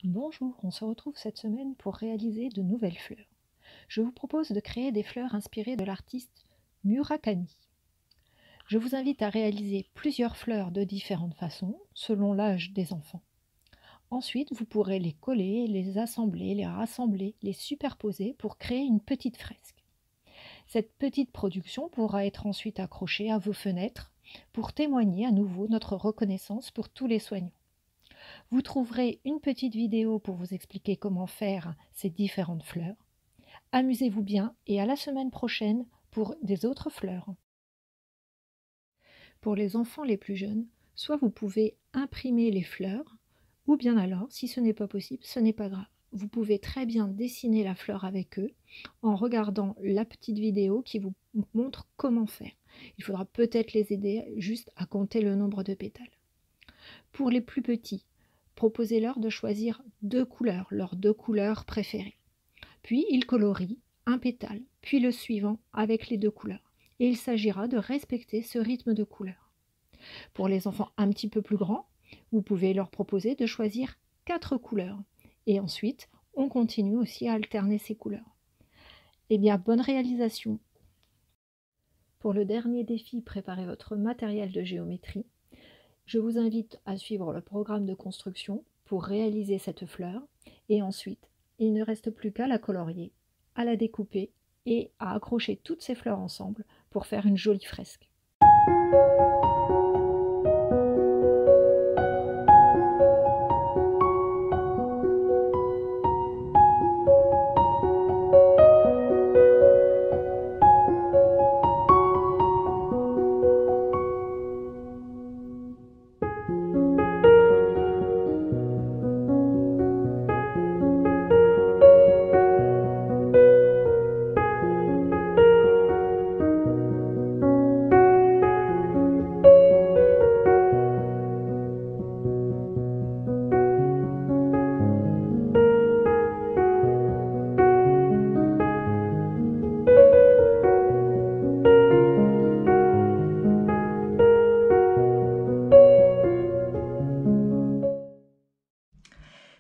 Bonjour, on se retrouve cette semaine pour réaliser de nouvelles fleurs. Je vous propose de créer des fleurs inspirées de l'artiste Murakami. Je vous invite à réaliser plusieurs fleurs de différentes façons, selon l'âge des enfants. Ensuite, vous pourrez les coller, les assembler, les rassembler, les superposer pour créer une petite fresque. Cette petite production pourra être ensuite accrochée à vos fenêtres pour témoigner à nouveau notre reconnaissance pour tous les soignants. Vous trouverez une petite vidéo pour vous expliquer comment faire ces différentes fleurs. Amusez-vous bien et à la semaine prochaine pour des autres fleurs. Pour les enfants les plus jeunes, soit vous pouvez imprimer les fleurs, ou bien alors, si ce n'est pas possible, ce n'est pas grave. Vous pouvez très bien dessiner la fleur avec eux en regardant la petite vidéo qui vous montre comment faire. Il faudra peut-être les aider juste à compter le nombre de pétales. Pour les plus petits, proposez-leur de choisir leurs deux couleurs préférées. Puis ils colorient un pétale, puis le suivant avec les deux couleurs. Et il s'agira de respecter ce rythme de couleurs. Pour les enfants un petit peu plus grands, vous pouvez leur proposer de choisir 4 couleurs. Et ensuite, on continue aussi à alterner ces couleurs. Eh bien, bonne réalisation! Pour le dernier défi, préparez votre matériel de géométrie. Je vous invite à suivre le programme de construction pour réaliser cette fleur et ensuite, il ne reste plus qu'à la colorier, à la découper et à accrocher toutes ces fleurs ensemble pour faire une jolie fresque.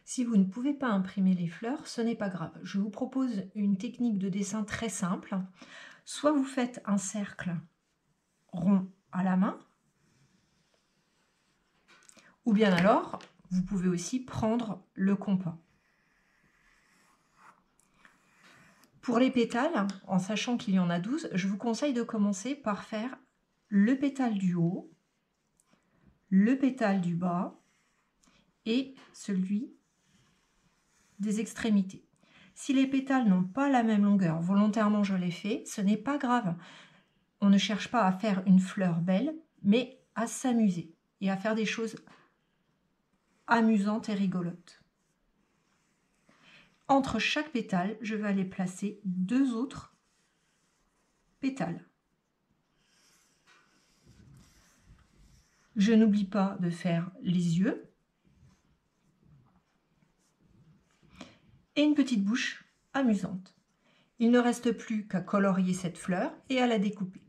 Si vous ne pouvez pas imprimer les fleurs, ce n'est pas grave. Je vous propose une technique de dessin très simple. Soit vous faites un cercle rond à la main, ou bien alors, vous pouvez aussi prendre le compas. Pour les pétales, en sachant qu'il y en a 12, je vous conseille de commencer par faire le pétale du haut, le pétale du bas et celui des extrémités. Si les pétales n'ont pas la même longueur, volontairement je l'ai fait, ce n'est pas grave. On ne cherche pas à faire une fleur belle, mais à s'amuser et à faire des choses amusantes et rigolotes. Entre chaque pétale, je vais aller placer 2 autres pétales. Je n'oublie pas de faire les yeux et une petite bouche amusante. Il ne reste plus qu'à colorier cette fleur et à la découper.